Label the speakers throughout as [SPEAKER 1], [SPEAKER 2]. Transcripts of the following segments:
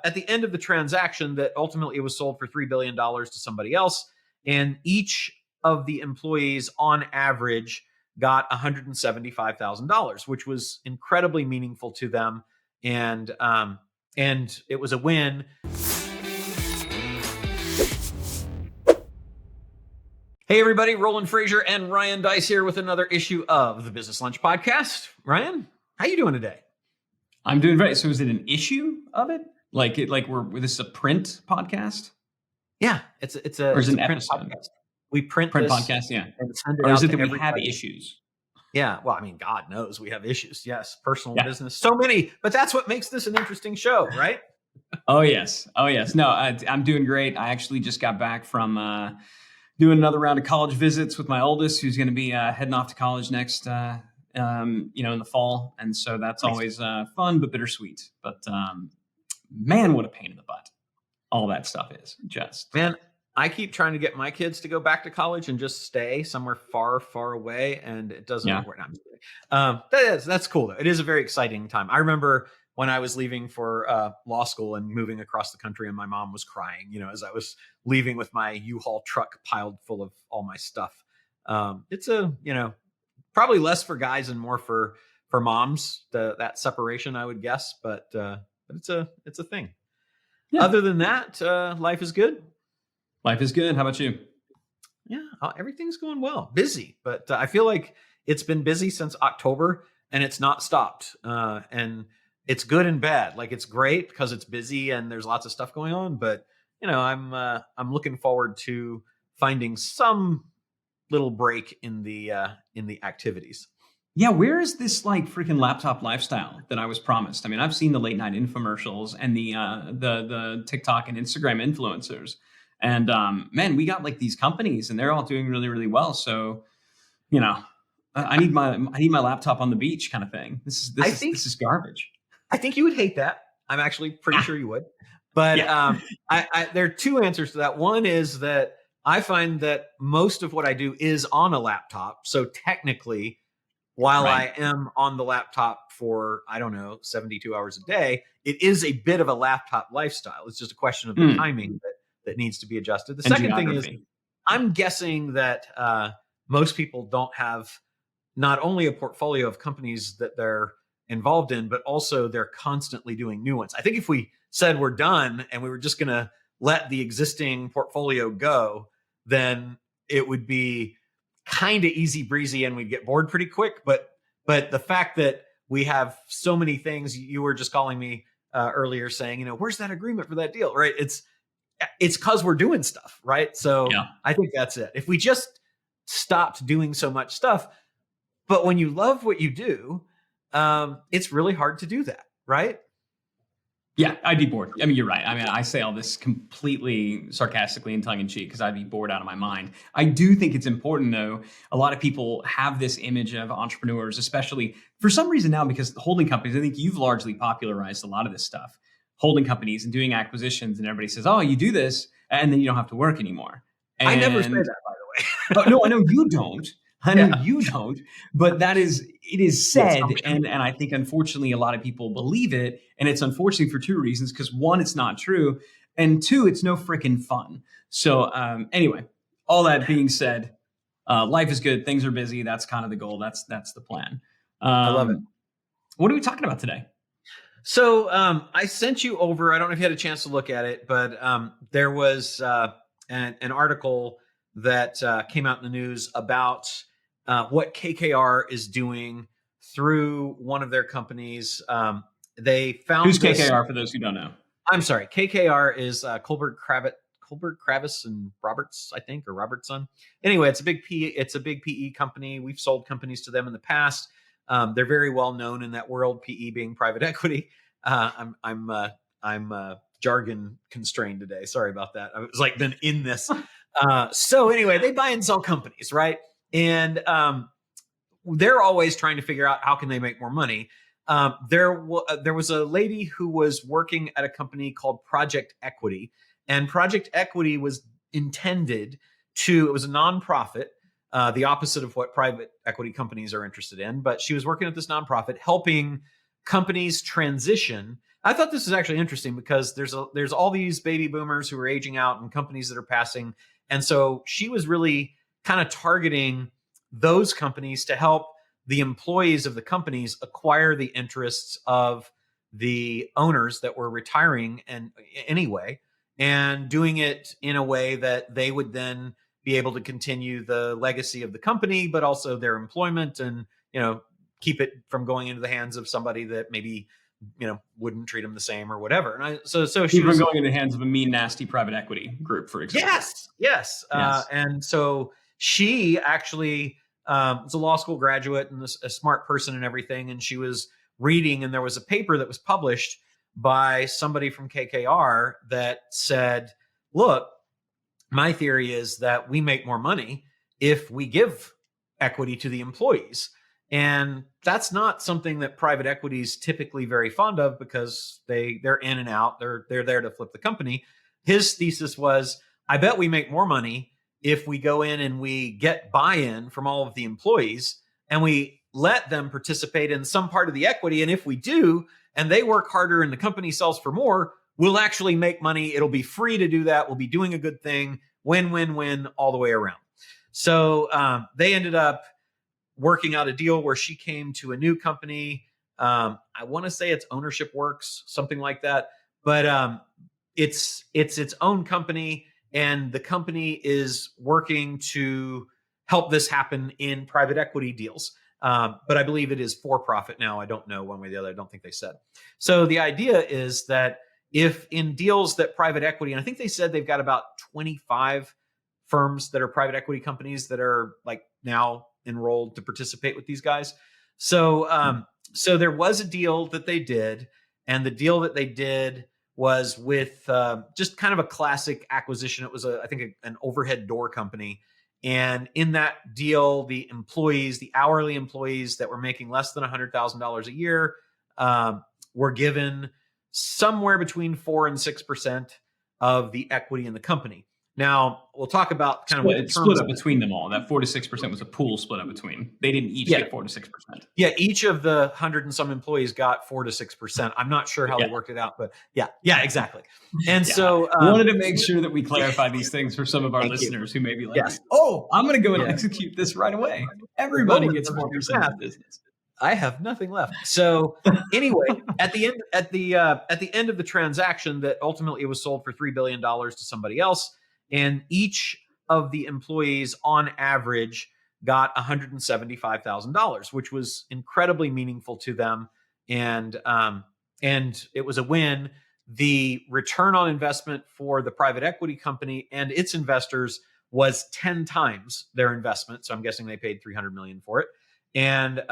[SPEAKER 1] At the end of the transaction, that ultimately it was sold for $3 billion to somebody else. And each of the employees on average got $175,000, which was incredibly meaningful to them. And it was a win. Hey, everybody, Roland, Frasier, and Ryan Deiss here with another issue of the Business Lunch Podcast. Ryan, how you doing today?
[SPEAKER 2] I'm doing great. So is it an issue of it? Like this is a print podcast?
[SPEAKER 1] Yeah, it's a
[SPEAKER 2] or is it an
[SPEAKER 1] print
[SPEAKER 2] episode?
[SPEAKER 1] podcast. We print
[SPEAKER 2] Print
[SPEAKER 1] this
[SPEAKER 2] podcast, yeah.
[SPEAKER 1] and send it
[SPEAKER 2] Or
[SPEAKER 1] out
[SPEAKER 2] is it
[SPEAKER 1] to
[SPEAKER 2] that we
[SPEAKER 1] everybody.
[SPEAKER 2] have issues?
[SPEAKER 1] Yeah, well, I mean, God knows we have issues. Yes, personal business, so many. But that's what makes this an interesting show, right?
[SPEAKER 2] Oh yes. No, I'm doing great. I actually just got back from doing another round of college visits with my oldest, who's going to be heading off to college next, in the fall, and so that's always fun but bittersweet. But man, what a pain in the butt all that stuff is. Just
[SPEAKER 1] man, I keep trying to get my kids to go back to college and just stay somewhere far, far away, and it doesn't work. That's cool though. It is a very exciting time. I remember when I was leaving for law school and moving across the country, and my mom was crying, as I was leaving with my U-Haul truck piled full of all my stuff. It's probably less for guys and more for moms, that separation, I would guess, but it's a thing. Yeah. Other than that, life is good.
[SPEAKER 2] Life is good. How about you?
[SPEAKER 1] Yeah, everything's going well. Busy, but I feel like it's been busy since October, and it's not stopped. And it's good and bad. Like, it's great because it's busy and there's lots of stuff going on. But I'm looking forward to finding some little break in the activities.
[SPEAKER 2] Yeah, where is this like freaking laptop lifestyle that I was promised? I mean, I've seen the late night infomercials and the TikTok and Instagram influencers. And man, we got like these companies and they're all doing really, really well. So, I need my laptop on the beach kind of thing. This is garbage.
[SPEAKER 1] I think you would hate that. I'm actually pretty sure you would. But there are two answers to that. One is that I find that most of what I do is on a laptop. So technically, while I am on the laptop for, 72 hours a day, it is a bit of a laptop lifestyle. It's just a question of the timing that needs to be adjusted. The second thing is, I'm guessing that most people don't have not only a portfolio of companies that they're involved in, but also they're constantly doing new ones. I think if we said we're done and we were just going to let the existing portfolio go, then it would be kind of easy breezy and we'd get bored pretty quick. But the fact that we have so many things, you were just calling me earlier saying, where's that agreement for that deal, right? It's because we're doing stuff, right? So I think that's it. If we just stopped doing so much stuff, but when you love what you do, it's really hard to do that, right?
[SPEAKER 2] Yeah, I'd be bored. I mean, you're right. I mean, I say all this completely sarcastically and tongue-in-cheek because I'd be bored out of my mind. I do think it's important, though. A lot of people have this image of entrepreneurs, especially for some reason now, because holding companies, I think you've largely popularized a lot of this stuff, holding companies and doing acquisitions, and everybody says, oh, you do this, and then you don't have to work anymore. And,
[SPEAKER 1] I never say that, by the way.
[SPEAKER 2] No, I know you don't. I know you don't, but it is said, and I think unfortunately a lot of people believe it, and it's unfortunate for two reasons. Because one, it's not true, and two, it's no freaking fun. So anyway, all that being said, life is good. Things are busy. That's kind of the goal. That's the plan.
[SPEAKER 1] I love it.
[SPEAKER 2] What are we talking about today?
[SPEAKER 1] So I sent you over. I don't know if you had a chance to look at it, but there was an article that came out in the news about what KKR is doing through one of their companies. They found
[SPEAKER 2] Who's KKR for those who don't know?
[SPEAKER 1] I'm sorry. KKR is Colbert Kravis and Roberts, I think, or Robertson. Anyway, it's a big PE company. We've sold companies to them in the past. They're very well known in that world, PE being private equity. I'm jargon constrained today. Sorry about that. I was like been in this. So anyway, they buy and sell companies, right? And they're always trying to figure out how can they make more money. There was a lady who was working at a company called Project Equity, and Project Equity was intended to, it was a nonprofit, the opposite of what private equity companies are interested in. But she was working at this nonprofit, helping companies transition I thought this was actually interesting because there's all these baby boomers who are aging out and companies that are passing. And so she was really kind of targeting those companies to help the employees of the companies acquire the interests of the owners that were retiring and anyway, and doing it in a way that they would then be able to continue the legacy of the company, but also their employment, and keep it from going into the hands of somebody that maybe wouldn't treat them the same or whatever. And so she was
[SPEAKER 2] going into the hands of a mean, nasty private equity group, for example.
[SPEAKER 1] Yes. And so she actually was a law school graduate and a smart person and everything. And she was reading, and there was a paper that was published by somebody from KKR that said, look, my theory is that we make more money if we give equity to the employees. And that's not something that private equity is typically very fond of, because they're in and out. They're there to flip the company. His thesis was, I bet we make more money if we go in and we get buy-in from all of the employees and we let them participate in some part of the equity. And if we do, and they work harder and the company sells for more, we'll actually make money. It'll be free to do that. We'll be doing a good thing. Win, win, win all the way around. So they ended up working out a deal where she came to a new company. I want to say it's Ownership Works, something like that. But it's its own company, and the company is working to help this happen in private equity deals. But I believe it is for profit now. I don't know one way or the other. I don't think they said. So the idea is that if in deals that private equity, and I think they said they've got about 25 firms that are private equity companies that are like now enrolled to participate with these guys. So so there was a deal that they did, and the deal that they did was with just kind of a classic acquisition. It was I think an overhead door company. And in that deal, the employees, the hourly employees that were making less than $100,000 a year, were given somewhere between 4 and 6% of the equity in the company. Now, we'll talk about kind of what
[SPEAKER 2] it split up between them all. That 4 to 6% was a pool split up between. They didn't each get 4 to 6%.
[SPEAKER 1] Yeah, each of the 100 and some employees got 4 to 6%. I'm not sure how they worked it out, but yeah, exactly. And so
[SPEAKER 2] I wanted to make sure that we clarify these things for some of our listeners who may be like, oh, I'm going to go and execute this right away. Everybody gets 4% of the business.
[SPEAKER 1] I have nothing left. So anyway, at the end of the transaction, that ultimately was sold for $3 billion to somebody else, and each of the employees on average got $175,000, which was incredibly meaningful to them. And it was a win. The return on investment for the private equity company and its investors was 10 times their investment. So I'm guessing they paid $300 million for it. And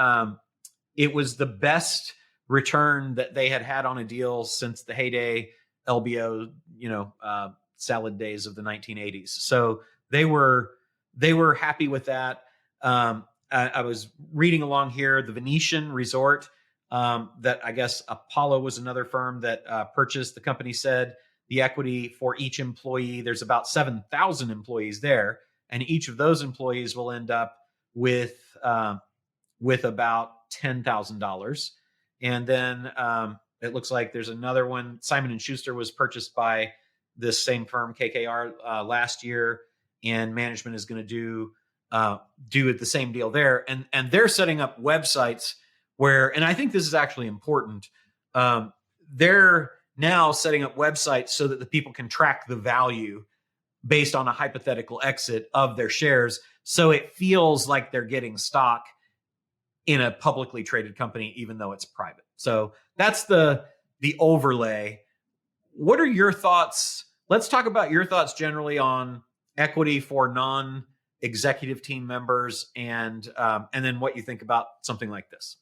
[SPEAKER 1] it was the best return that they had on a deal since the heyday LBO, salad days of the 1980s. So they were happy with that. I was reading along here, the Venetian Resort, that I guess Apollo was another firm that purchased. The company said the equity for each employee, there's about 7,000 employees there, and each of those employees will end up with about $10,000. And then it looks like there's another one. Simon & Schuster was purchased by this same firm, KKR, last year, and management is going to do it the same deal there. And they're setting up websites where, and I think this is actually important, they're now setting up websites so that the people can track the value based on a hypothetical exit of their shares. So it feels like they're getting stock in a publicly traded company, even though it's private. So that's the overlay. What are your thoughts? Let's talk about your thoughts generally on equity for non-executive team members, and then what you think about something like this.